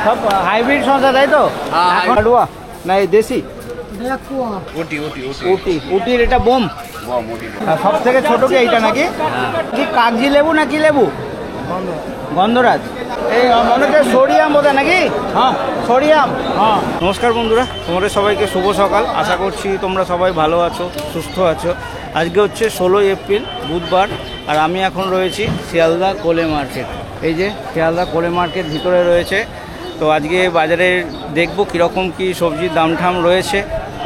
সব হাইব্রিড শসা তাই তো? হাডুয়া না এই দেশি? উটির এটা বোম। সব থেকে ছোট কি এইটা নাকি? কি কাগজি লেবু না কি লেবু? গন্ধরাজ। এই মনে হচ্ছে সরিয়াম বোধহয় নাকি? হ্যাঁ সরিয়াম। হ্যাঁ নমস্কার বন্ধুরা, তোমাদের সবাইকে শুভ সকাল। আশা করছি তোমরা সবাই ভালো আছো, সুস্থ আছো। আজকে হচ্ছে 16 এপ্রিল বুধবার, আর আমি এখন রয়েছি শিয়ালদা কোলে মার্কেট। এই যে শিয়ালদা কোলে মার্কেট ভিতরে রয়েছে। তো আজকে বাজারে দেখবো কীরকম কী সবজির দাম ঠাম রয়েছে।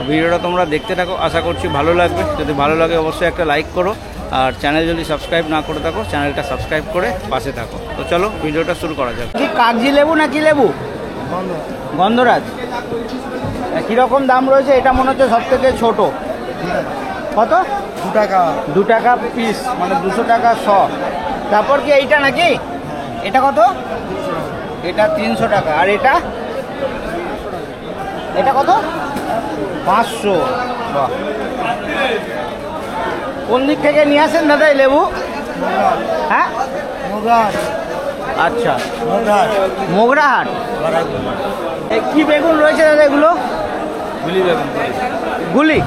ভিডিওটা তোমরা দেখতে থাকো, আশা করছি ভালো লাগবে। যদি ভালো লাগে অবশ্যই একটা লাইক করো, আর চ্যানেল যদি সাবস্ক্রাইব না করে থাকো চ্যানেলটা সাবস্ক্রাইব করে পাশে থাকো। তো চলো ভিডিওটা শুরু করা যাক। কি কাগজি লেবু না কি লেবু? গন্ধরাজ। কীরকম দাম রয়েছে? এটা মনে হচ্ছে সব থেকে ছোটো। কত? 2 টাকা। 2 টাকা পিস, মানে 200 টাকা শ। তারপর কি এইটা নাকি? এটা কত? এটা 300 টাকা। আর এটা এটা কত? 500। বাহ। কোন দিক থেকে নিয়ে আসেন দাদা এই লেবু? হ্যাঁ আচ্ছা, মোগরাহাট। কি বেগুন রয়েছে দাদা এগুলো? গুলি বেগুন। গুলি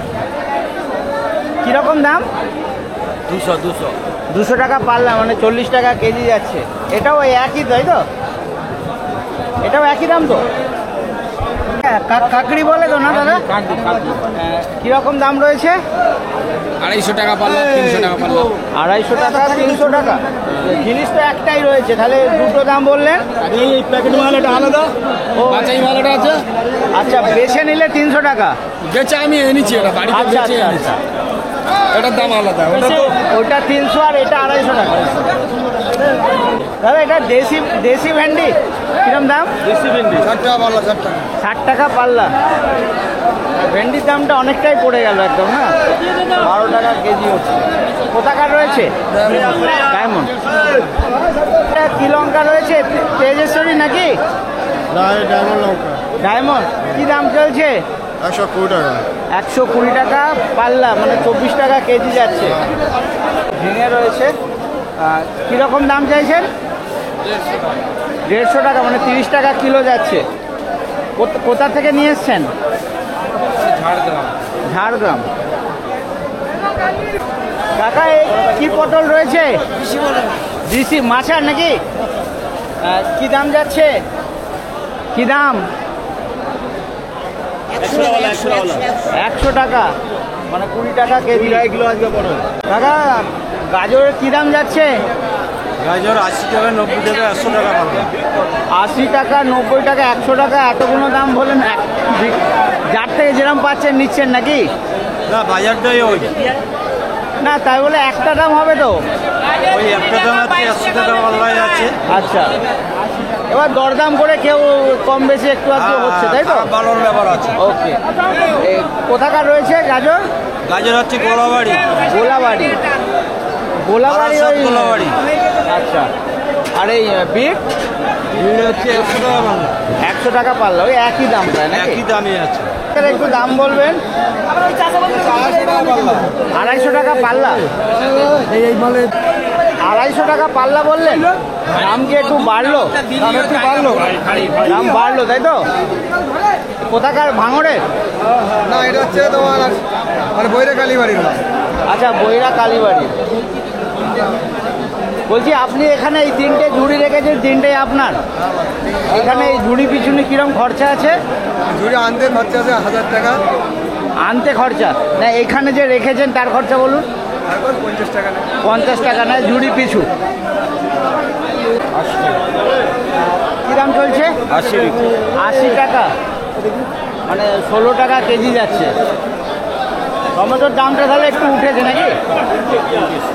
কীরকম দাম? 200 টাকা পাল্লা, মানে 40 টাকা কেজি যাচ্ছে। এটাও একই তাই তো? এটাও একই দাম তো? কাকড়ি বলে তো না দাদা? কীরকম দাম রয়েছে? 250 টাকা পাল্লা, 300 টাকা পাল্লা। 250 টাকা 300 টাকা। জিনিস তো একটাই রয়েছে, তাহলে দুটো দাম বললেন? এই প্যাকেট মাল এটা আলাদা, ও বাঁচাই মাল এটা আছে। আচ্ছা, বেছে নিলে 300 টাকা। বেচে আমি এনেছি, এটা বাড়িতে আচ্ছা বেচে আচ্ছা এনেছি। আচ্ছা। এটার দাম আলাদা, ওটা তো ওটা 300 আর এটা 250 টাকা। দাদা এটা দেশি ভেন্ডি কিরম দাম? দেশি ভেন্ডি 60 টাকা পাল্লা। 60 টাকা পাল্লা। ভেন্ডির দামটা অনেকটাই পড়ে গেল একদম, না? 12 টাকা কেজি হচ্ছে। কোথাকার রয়েছে? ডায়মন্ড। কি লঙ্কা রয়েছে? তেজেশ্বরী নাকি? ডায়মন্ড লঙ্কা। ডায়মন্ড কি দাম চলছে? 120 টাকা। 120 টাকা পাল্লা, মানে 24 টাকা কেজি যাচ্ছে। ঝিঙে রয়েছে। কীরকম দাম চাইছেন? 150 টাকা, মানে 30 টাকা কিলো যাচ্ছে। কোথা থেকে নিয়ে এসছেন? ঝাড়গ্রাম। কাকা কি পটল রয়েছে? দিশি মাছার নাকি? কি দাম যাচ্ছে? কি দাম? 100 টাকা, মানে 20 টাকা কেজি। কিলো আজকে পটল। কাকা গাজরের কি দাম যাচ্ছে? গাজর 80 টাকা, 90 টাকা, 100 টাকা পাল্লা। 80 টাকা, 90 টাকা, 100 টাকা, এতগুলো দাম বলেন? যার থেকে যেরকম পাচ্ছেন নিচ্ছেন নাকি? না, বাজারটাই ওই। না তাই বলে একটা দাম হবে তো? ওই একটা দাম আছে, 100 টাকা পাল্লাই আছে। আচ্ছা, এবার দরদাম করে কেউ কম বেশি একটু আধটু হচ্ছে তাই তো? ভালোর ব্যাপার আছে। ওকে। কোথাকার রয়েছে গাজর? গাজর হচ্ছে গোলাবাড়ি। গোলাবাড়ি। গোলাবাড়ি ওই গোলাবাড়ি। আচ্ছা। আর এই বিট? বিট হচ্ছে 100 টাকা পাল্লা। 100 টাকা পাল্লা, ওই একই দাম প্রায় নাকি? একই দামই আছে। একটু দাম বলবেন? 250 টাকা পাল্লা। এই মালে 250 টাকা পাল্লা বললেন? দাম কি একটু বাড়লো? দাম বাড়লো তাই তো? কোথাকার? ভাঙড়ের? না, এটা হচ্ছে তোমার মানে বৈরা কালীবাড়ির। আচ্ছা, বৈরা কালীবাড়ি। বলছি আপনি এখানে এই 3টে ঝুড়ি রেখেছেন, 3টেই আপনার? এখানে এই ঝুড়ি পিছনে কিরম খরচা আছে? ঝুড়ি আনতে খরচা আছে 1000 টাকা। আনতে খরচা না, এখানে যে রেখেছেন তার খরচা বলুন? 50 টাকা। 50 টাকা না ঝুড়ি পিছু? কী দাম চলছে? 80 টাকা, মানে 16 টাকা কেজি যাচ্ছে। টমেটোর দামটা তাহলে একটু উঠেছে নাকি?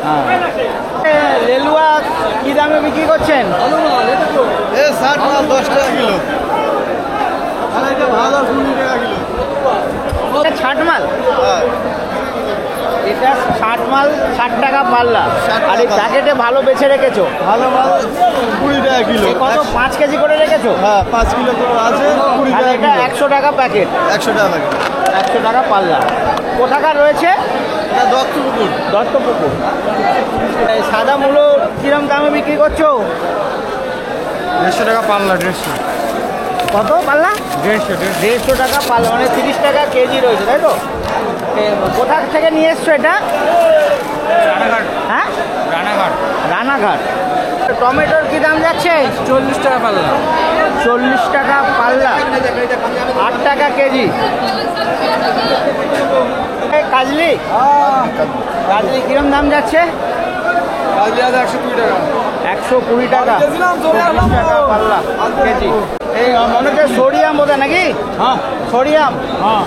হ্যাঁ। লেলুয়া কী দামে বিক্রি করছেন? 60 মাল 10 টাকা কিলো। ভালো 20 টাকা কিলো। এটা 60 মাল? এটা 60 মাল, 60 টাকা পাল্লা। আর এই প্যাকেটে ভালো বেছে রেখেছো? ভালো মাল 20 টাকা কিলো। কত 5 কেজি করে রেখেছো? হ্যাঁ, 5 কিলো করে আছে। 20 আর টাকা এটা কিলো। 100 টাকা প্যাকেট। 100 টাকা প্যাকেট। 100 টাকা পাল্লা। কোথাকার রয়েছে? এটা দত্তপুকুর। দত্তপুকুর। এই সাদা মূলো কিরম দামে বিক্রি করছো? 150 টাকা পাল্লা। 150 কত পাল্লা? 150 টাকা পাল্লা, মানে 30 টাকা কেজি রয়েছে, তাই তো? কোথা থেকে নিয়ে এসছো এটা? হ্যাঁ, রানাঘাট। টমেটোর কি দাম যাচ্ছে? 40 টাকা পাল্লা। 40 টাকা পাল্লা, 8 টাকা কেজি। কাজলি কিরম দাম যাচ্ছে? কাজলি আছে 120 টাকা। 120 টাকা, 40 টাকা পাল্লা কেজি। এই মনে হচ্ছে সরিয়াম বোধহয় নাকি? হ্যাঁ সরিয়াম, হ্যাঁ,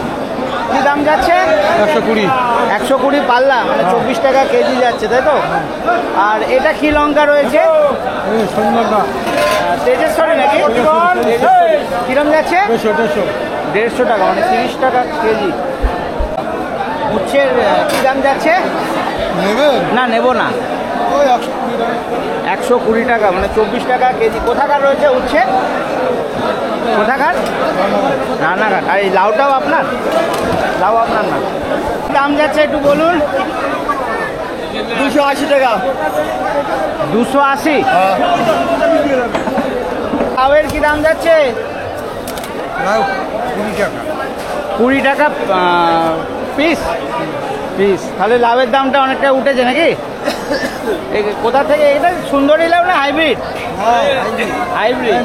কি দাম যাচ্ছে? 120। 120 পাল্লা, মানে 24 টাকা কেজি যাচ্ছে, তাই তো? আর এটা কি লঙ্কা রয়েছে? তেজেশ্বরী নাকি? কিরম যাচ্ছে? 150 টাকা, মানে 30 টাকা কেজি। উচ্ছের কি দাম যাচ্ছে? না, নেব না। 120 টাকা, মানে 24 টাকা কেজি। কোথাকার রয়েছে উচ্ছে? কোথাকার? রানাঘাট। আর এই লাউটাও আপনার? লাউ আপনার না। দাম যাচ্ছে একটু বলুন। 280 টাকা। 280। লাউয়ের কি দাম যাচ্ছে? 20 টাকা পিস। তাহলে লাউয়ের দামটা অনেকটা উঠেছে নাকি? কোথা থেকে? এটা সুন্দরী লাউ না হাইব্রিড? হাইব্রিড,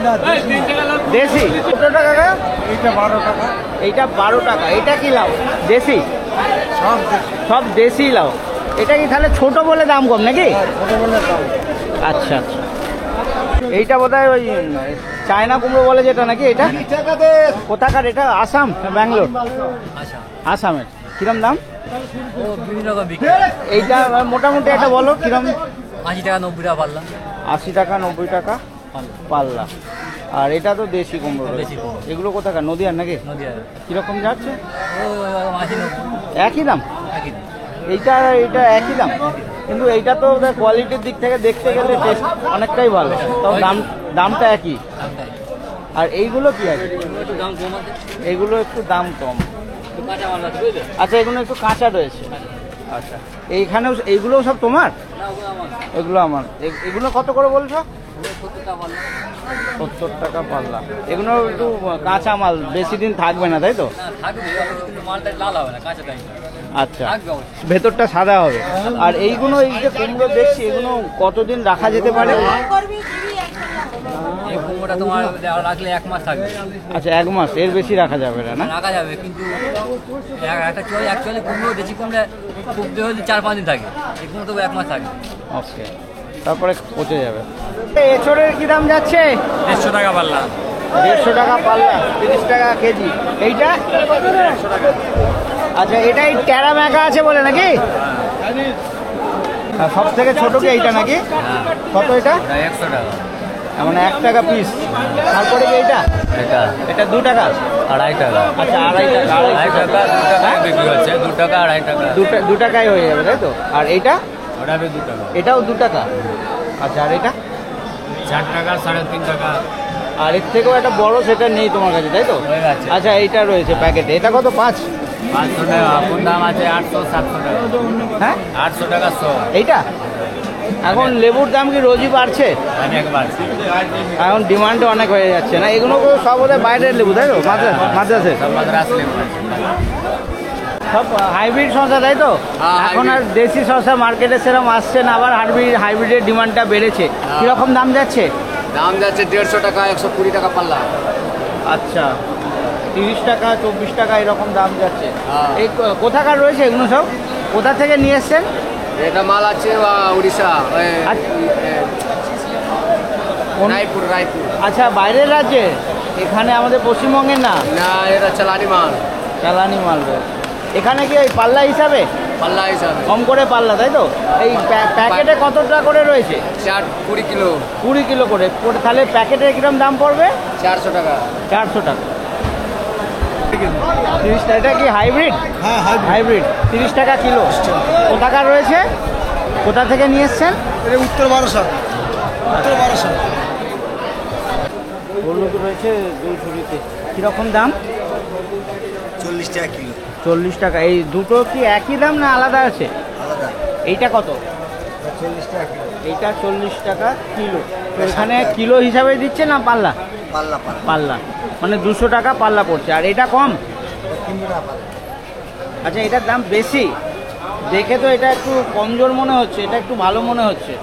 দেশি। কত টাকা? এইটা 12 টাকা। এইটা 12 টাকা। এটা কি লাউ? দেশি? সব দেশি লাউ। এটা কি তাহলে ছোট বলে দাম কম নাকি? আচ্ছা আচ্ছা। এইটা বোধহয় ওই চায়না কুমড়ো বলে যেটা নাকি? এটা কোথাকার? এটা আসাম, ব্যাঙ্গালোর? আসামের। কিরম দাম? এইটা মোটামুটি একটা বলো কিরম? 80 টাকা 90 টাকা পাল্লা। 80 টাকা 90 টাকা পাল্লা। আর এটা তো দেশি কুমড়ো রয়েছে। দেশি কুমড়ো। এগুলো কোথাকার? নদীয়ার নাকি? নদীয়া কিরকম যাচ্ছে? 80 90 একই দাম? একই দাম। এইটা একই দাম, কিন্তু এইটা তো কোয়ালিটির দিক থেকে দেখতে গেলে টেস্ট অনেকটাই ভালো, তবে দামটা একই। দামটাই। আর এইগুলো কি আছে? একটু দাম কম আছে। এইগুলো একটু দাম কম। একটু কাঁচা মাল আছে বুঝলে? আচ্ছা, এগুলো একটু কাঁচা রয়েছে। আচ্ছা, এইখানেও এইগুলোও সব তোমার? না ওগুলো আমার। এগুলো আমার। এগুলো কত করে বলছো? 70 টাকা পাল্লা। 70 টাকা পাল্লা। এগুলো একটু কাঁচা মাল, বেশি দিন থাকবে না, তাই তো? না থাকবে অবশ্যই, কিন্তু মালটা লাল হবে না, কাঁচা টাইপ আচ্ছা, থাকবে অবশ্যই। ভেতরটা সাদা হবে। আর এইগুলো, এই যে কুমড়ো দেখছি, এগুলো কতদিন রাখা যেতে পারে? এই কুমড়োটা তোমার রাখলে 1 মাস থাকবে। আচ্ছা, 1 মাস, এর বেশি রাখা যাবে না? রাখা যাবে, কিন্তু একটা অ্যাকচুয়ালি কুমড়ো দেশি কুমড়ো খুব হলে 4-5 দিন থাকে, এই কুমড়ো তো 1 মাস থাকে। ওকে, তারপরে পচে যাবে। এঁচড়ের কি দাম যাচ্ছে? 150 টাকা পাল্লা। 150 টাকা পাল্লা, 30 টাকা কেজি। এইটা? আচ্ছা, এটাই ট্যারা ম্যাকা আছে বলে নাকি? সব থেকে ছোট কি এইটা নাকি? কত এটা? 100 টাকা। মানে 1 টাকা পিস। তারপরে কি এইটা? এটা 2 টাকা। 2.5 টাকা। আচ্ছা, 2.5 টাকা। 2.5 টাকা 2 টাকায় বিক্রি হচ্ছে। 2 টাকা 2.5 টাকা। 2 টাকায় হয়ে যাবে, তাই তো? আর এইটা? ওটা 2 টাকা। এটাও 2 টাকা। আচ্ছা, আর এটা? 4 টাকা 3.5 টাকা। আর এর থেকেও একটা বড়, সেটা নেই তোমার কাছে, তাই তো? হয়ে গেছে। আচ্ছা, এইটা রয়েছে প্যাকেটে। এটা কত? 5? 500 টাকা। কোন দাম আছে? 800-700 টাকা। হ্যাঁ, 800 টাকা 100। এইটা? এখন লেবুর দাম কি রোজই বাড়ছে? অনেকবার। এখন ডিমান্ডও অনেক হয়ে যাচ্ছে না? এগুলো সব ওদের বাইরের লেবু, তাই তো? মাদ্রাসের সব মাদ্রাস লেবু আছে। সব হাইব্রিড শসা, তাই তো? হ্যাঁ, এখন আর দেশি শসা মার্কেটে সেরকম আসছে না, আবার হাইব্রিডের ডিমান্ডটা বেড়েছে। কিরকম দাম যাচ্ছে? দাম যাচ্ছে 150 টাকা 120 টাকা পাল্লা। আচ্ছা, 30 টাকা 24 টাকা এরকম দাম যাচ্ছে। হ্যাঁ। এই কোথাকার রয়েছে এগুলো সব? কোথা থেকে নিয়ে এসছেন? এটা মাল আছে উড়িষ্যা, কোন? রায়পুর। আচ্ছা, বাইরের রাজ্যে? এখানে আমাদের পশ্চিমবঙ্গের না? না, এটা চালানি মাল। চালানি মাল রয়েছে। এখানে কি ওই পাল্লা হিসাবে? পাল্লা হিসাবে কম করে পাল্লা, তাই তো? এই প্যাকেটে কত টাকা করে রয়েছে? 20 কিলো। 20 কিলো করে। তাহলে প্যাকেটের কিরকম দাম পড়বে? 400 টাকা। 400 টাকা। 30 টাকা। এটা কি হাইব্রিড? হ্যাঁ, হাইব্রিড। 30 টাকা কিলো। কোথাকার রয়েছে? কোথা থেকে নিয়ে এসছেন? এটা উত্তর বারাসাত। হলুদ রয়েছে 2 ঝুড়িতে। কীরকম দাম? 40 টাকা কিলো। 40 টাকা। এই দুটো কি একই দাম না আলাদা আছে? আলাদা। এইটা কত? 40 টাকা কিলো। এইটা 40 টাকা কিলো। তো এখানে কিলো হিসাবে দিচ্ছে না পাল্লা? পাল্লা পাল্লা, মানে 200 টাকা পাল্লা পড়ছে। আর এটা কম? 300 টাকা পাল্লা। আচ্ছা, এটার দাম বেশি দেখে তো এটা একটু কমজোর মনে হচ্ছে, এটা একটু ভালো মনে হচ্ছে।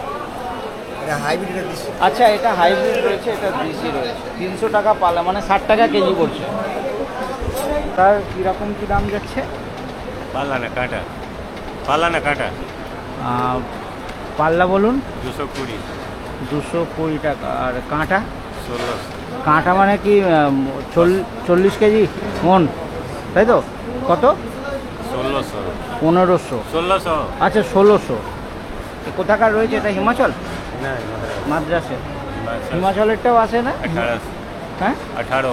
এটা হাইব্রিডের দিচ্ছি। আচ্ছা, এটা হাইব্রিড রয়েছে, এটা দেশি রয়েছে। 300 টাকা পাল্লা, মানে 60 টাকা কেজি পড়ছে। তার কীরকম কী দাম যাচ্ছে? পাল্লা না কাঁটা, পাল্লা না কাঁটা। পাল্লা বলুন। 220, 220 টাকা। আর কাঁটা? 1600। কাঁটা মানে কি 40 কেজি মন, তাই তো? কত? 1600, 1500। 1600। আচ্ছা, 1600। কোথাকার রয়েছে এটা? হিমাচল? না, মাদ্রাসে। হিমাচলেরটাও আছে না? 1800। হ্যাঁ, 18।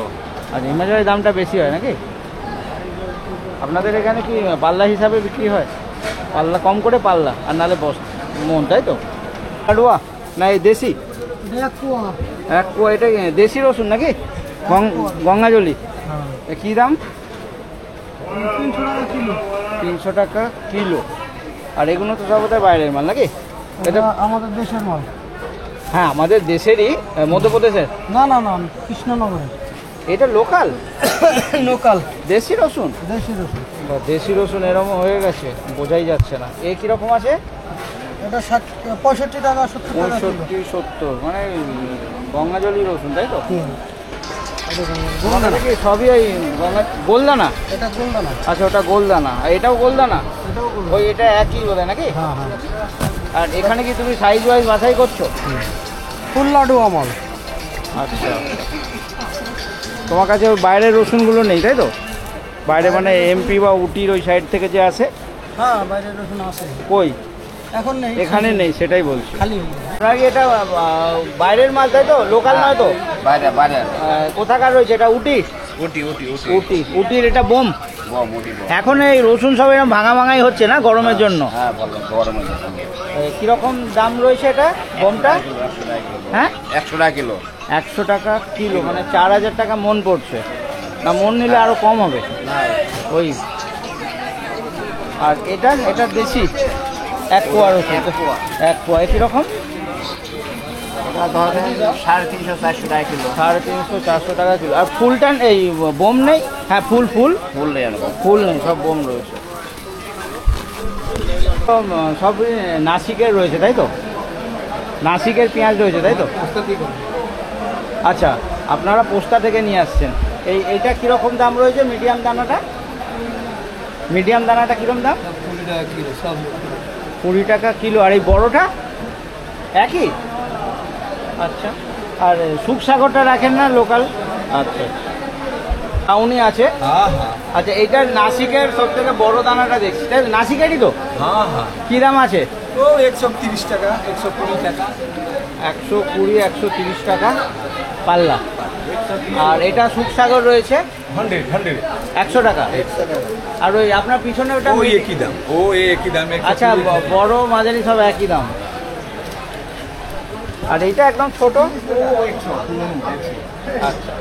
আচ্ছা, হিমাচলের দামটা বেশি হয় নাকি? আপনাদের এখানে কি পাল্লা হিসাবে বিক্রি হয়? পাল্লা কম করে পাল্লা, আর নাহলে মন, তাই তো? কাটুয়া না এই দেশি? এক কুয়া। এটা কি দেশি রসুন নাকি? গঙ্গাজলি। কী দাম? 300 টাকা কিলো। আর এগুলো তো সব বোধহয় বাইরের মাল নাকি? এটা আমাদের দেশের মাল। হ্যাঁ, আমাদের দেশেরই, মধ্যপ্রদেশের। না না না, কৃষ্ণনগরের। এটা লোকাল? লোকাল দেশি রসুন? দেশি রসুন। বা দেশি রসুন এরকম হয়ে গেছে, বোঝাই যাচ্ছে না। এ কীরকম আছে? এটা 65 টাকা 70 টাকা। 65, 70, মানে গঙ্গাজলি রসুন, তাই তো? কি সবই ওই গোলদানা? এটা গোলদানা। আচ্ছা, ওটা গোলদানা। আর এটাও গোলদানা? এটাও গোলদানা। ওই এটা একই বোধহয় নাকি? হ্যাঁ হ্যাঁ। আর এখানে কি তুমি সাইজ ওয়াইজ বাছাই করছো? ফুল লাডু আমল। আচ্ছা, তোমার কাছে ওই বাইরের রসুনগুলো নেই, তাই তো? বাইরে মানে এমপি বা উটির ওই সাইড থেকে যে আসে? হ্যাঁ, বাইরের রসুন আছে। কই? এখন নেই, এখানে নেই, সেটাই বলছি। খালি। আপনার কি এটা বাইরের মাল, তাই তো? লোকাল নয় তো? বাইরে বাইরে কোথাকার রয়েছে এটা? উটি? উটির এটা বোম। এখন এই রসুন সব এরকম ভাঙাই হচ্ছে না গরমের জন্য? হ্যাঁ, গরমের জন্য। কিরকম দাম রয়েছে এটা বোমটা? হ্যাঁ, 100 টাকা কিলো। 100 টাকা কিলো, মানে 4000 টাকা মন পড়ছে। না, মন নিলে আরো কম হবে ওই। আর এটা দেশি? 1 কুয়া রসুন। 1 কুয়া। কীরকম? 350, 400 টাকা কিলো। 350, 400 টাকা কিলো। আর ফুলটা এই বোম নেই? হ্যাঁ, ফুল ফুল নেই, ফুল নেই, সব বোম রয়েছে। সব নাসিকের রয়েছে, তাই তো? নাসিকের পেঁয়াজ রয়েছে, তাই তো? আচ্ছা, আপনারা পোস্তা থেকে নিয়ে আসছেন। এইটা কীরকম দাম রয়েছে? মিডিয়াম দানাটা কীরকম দাম? 20 টাকা কিলো সব। 20 টাকা কিলো। আর এই বড়টা একই? আচ্ছা। আর সুখসাগরটা রাখেন না লোকাল? আচ্ছা, টাউনি আছে। হ্যাঁ হ্যাঁ। আচ্ছা, এইটার নাসিকের সব থেকে বড় দানাটা দেখছি, তাই নাসিকেরই তো? হ্যাঁ হ্যাঁ। কী দাম আছে? ও 130 টাকা, 120 টাকা। 120, 130 টাকা পাল্লা। আর এটা সুখসাগর রয়েছে 100 100 টাকা। আর ওই আপনার পিছনে ওটা? ও একই দাম। ও একই দাম। আচ্ছা, বড় মাঝারি সব একই দাম। আর এইটা একদম ছোট? আচ্ছা।